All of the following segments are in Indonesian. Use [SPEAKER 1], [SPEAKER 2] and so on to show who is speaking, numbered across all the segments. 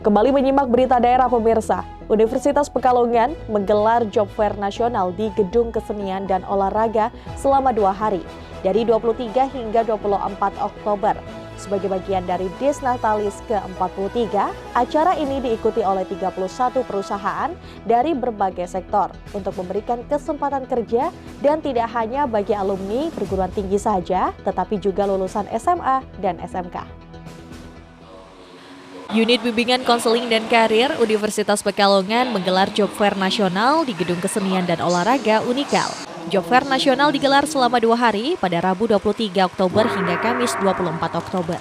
[SPEAKER 1] Kembali menyimak berita daerah pemirsa. Universitas Pekalongan menggelar Job Fair Nasional di Gedung Kesenian dan Olahraga selama 2 hari, dari 23 hingga 24 Oktober. Sebagai bagian dari Disnatalis ke-43, acara ini diikuti oleh 31 perusahaan dari berbagai sektor untuk memberikan kesempatan kerja dan tidak hanya bagi alumni perguruan tinggi saja, tetapi juga lulusan SMA dan SMK. Unit Bimbingan Konseling dan Karir Universitas Pekalongan menggelar Job Fair Nasional di Gedung Kesenian dan Olahraga Unikal. Job Fair Nasional digelar selama 2 hari pada Rabu 23 Oktober hingga Kamis 24 Oktober.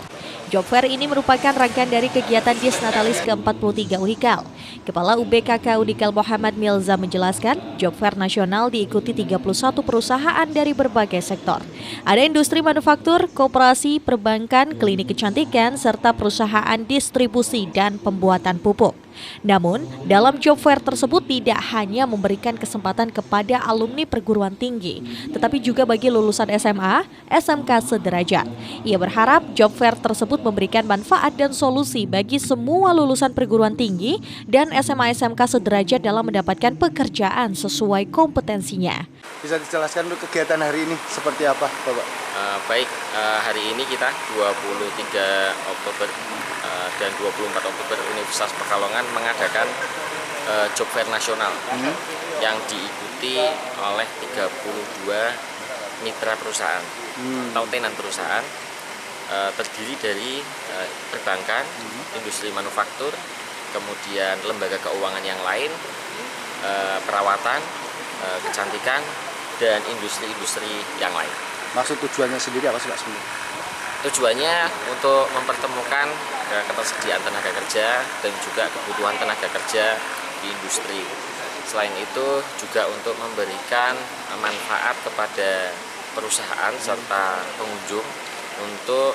[SPEAKER 1] Job Fair ini merupakan rangkaian dari kegiatan Disnatalis ke-43 Unikal. Kepala UBKK Unikal Muhammad Milza menjelaskan, Job Fair Nasional diikuti 31 perusahaan dari berbagai sektor. Ada industri manufaktur, koperasi, perbankan, klinik kecantikan, serta perusahaan distribusi dan pembuatan pupuk. Namun, dalam job fair tersebut tidak hanya memberikan kesempatan kepada alumni perguruan tinggi, tetapi juga bagi lulusan SMA, SMK sederajat. Ia berharap job fair tersebut memberikan manfaat dan solusi bagi semua lulusan perguruan tinggi dan SMA SMK sederajat dalam mendapatkan pekerjaan sesuai kompetensinya.
[SPEAKER 2] Bisa dijelaskan untuk kegiatan hari ini seperti apa, Bapak?
[SPEAKER 3] Baik, hari ini kita 23 Oktober dan 24 Oktober Universitas Pekalongan mengadakan Job Fair Nasional yang diikuti oleh 32 mitra perusahaan atau tenan perusahaan, terdiri dari perbankan, industri manufaktur, kemudian lembaga keuangan yang lain, perawatan, kecantikan, dan industri-industri yang lain.
[SPEAKER 2] Maksud tujuannya sendiri apa sih, Pak, sebenarnya?
[SPEAKER 3] Tujuannya untuk mempertemukan ketersediaan tenaga kerja dan juga kebutuhan tenaga kerja di industri. Selain itu juga untuk memberikan manfaat kepada perusahaan serta pengunjung untuk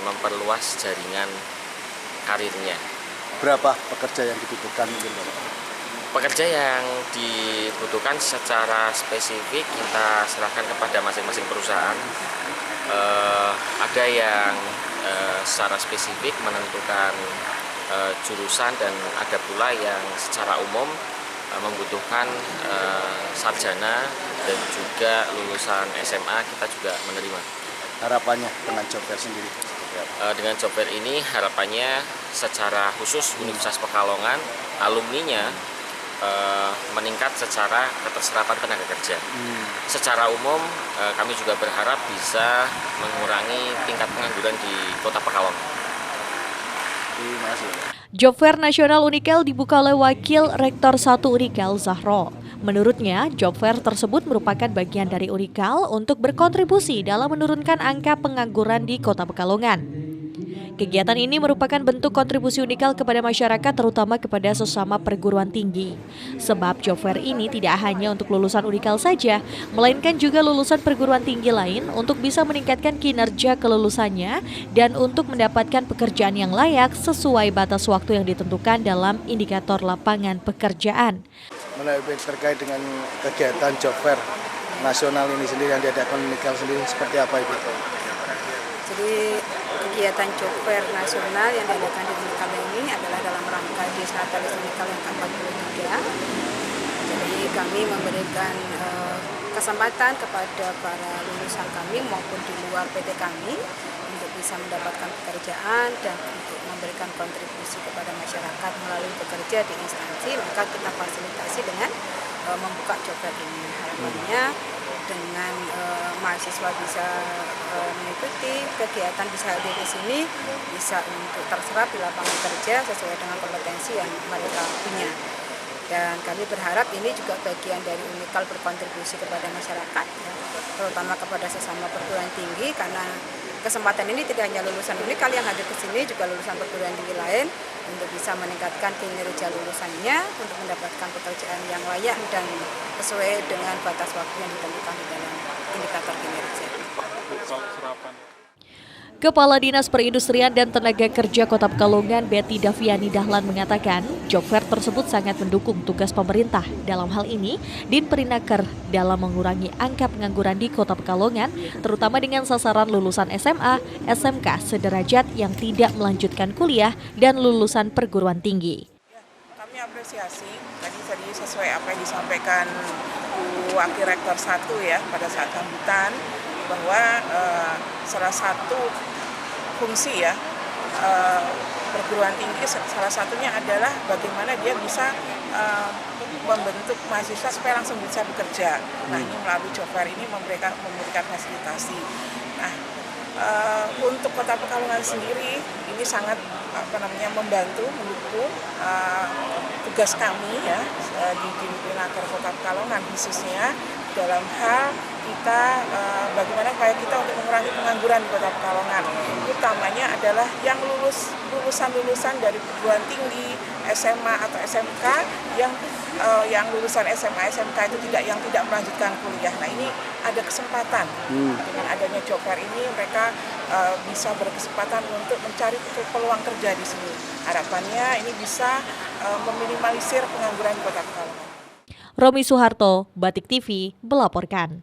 [SPEAKER 3] memperluas jaringan karirnya.
[SPEAKER 2] Berapa pekerja yang dibutuhkan mungkin, Bapak?
[SPEAKER 3] Pekerja yang dibutuhkan secara spesifik kita serahkan kepada masing-masing perusahaan. Ada yang secara spesifik menentukan jurusan dan ada pula yang secara umum membutuhkan sarjana dan juga lulusan SMA kita juga menerima.
[SPEAKER 2] Harapannya dengan job fair sendiri?
[SPEAKER 3] Dengan job fair ini harapannya secara khusus Universitas Pekalongan alumninya meningkat secara keterserapan tenaga kerja. Secara umum kami juga berharap bisa mengurangi tingkat pengangguran di Kota Pekalongan.
[SPEAKER 2] Terima kasih.
[SPEAKER 1] Job Fair Nasional Unikal dibuka oleh Wakil Rektor 1 Unikal Zahro. Menurutnya, job fair tersebut merupakan bagian dari Unikal untuk berkontribusi dalam menurunkan angka pengangguran di Kota Pekalongan. Kegiatan ini merupakan bentuk kontribusi Unikal kepada masyarakat, terutama kepada sesama perguruan tinggi. Sebab job fair ini tidak hanya untuk lulusan Unikal saja, melainkan juga lulusan perguruan tinggi lain untuk bisa meningkatkan kinerja kelulusannya dan untuk mendapatkan pekerjaan yang layak sesuai batas waktu yang ditentukan dalam indikator lapangan pekerjaan.
[SPEAKER 2] Terkait dengan kegiatan job fair nasional ini sendiri yang diadakan Unikal sendiri seperti apa, Ibu?
[SPEAKER 4] Jadi kegiatan Job Fair Nasional yang diadakan di Unikal ini adalah dalam rangka Disnatalis Unikal yang ke-43. Jadi kami memberikan kesempatan kepada para lulusan kami maupun di luar PT kami untuk bisa mendapatkan pekerjaan dan untuk memberikan kontribusi kepada masyarakat melalui bekerja di instansi, maka kita fasilitasi dengan membuka Job Fair ini. Harapannya dengan mahasiswa bisa mengikuti kegiatan, bisa hadir di sini, bisa untuk terserap di lapangan kerja sesuai dengan kompetensi yang mereka punya. Dan kami berharap ini juga bagian dari Unikal berkontribusi kepada masyarakat, ya, terutama kepada sesama perguruan tinggi, karena kesempatan ini tidak hanya lulusan Unikal yang hadir ke sini, juga lulusan perguruan tinggi lain untuk bisa meningkatkan kinerja lulusannya untuk mendapatkan pekerjaan yang layak dan sesuai dengan batas waktu yang ditentukan di dalam indikator kinerja.
[SPEAKER 1] Kepala Dinas Perindustrian dan Tenaga Kerja Kota Pekalongan, Betty Daviani Dahlan mengatakan, job fair tersebut sangat mendukung tugas pemerintah. Dalam hal ini, Dinperinaker dalam mengurangi angka pengangguran di Kota Pekalongan, terutama dengan sasaran lulusan SMA, SMK sederajat yang tidak melanjutkan kuliah, dan lulusan perguruan tinggi.
[SPEAKER 5] Kami apresiasi tadi sesuai apa yang disampaikan Wakil Rektor 1 ya pada saat sambutan, bahwa salah satu fungsi ya perguruan tinggi salah satunya adalah bagaimana dia bisa membentuk mahasiswa supaya langsung bisa bekerja. Nah, ini melalui job fair ini memberikan fasilitasi. Nah, untuk Kota Pekalongan sendiri ini sangat membantu mendukung tugas kami ya di Dinperinaker Kota Pekalongan, khususnya dalam hal kita bagaimana upaya kita untuk mengurangi pengangguran di Kota Pekalongan. Utamanya adalah yang lulusan dari perguruan tinggi, SMA atau SMK yang lulusan SMA SMK itu yang tidak melanjutkan kuliah. Nah, ini ada kesempatan dengan adanya job fair ini mereka bisa berkesempatan untuk mencari peluang kerja di sini. Harapannya ini bisa meminimalisir pengangguran di Kota Pekalongan.
[SPEAKER 1] Romi Suharto, Batik TV, melaporkan.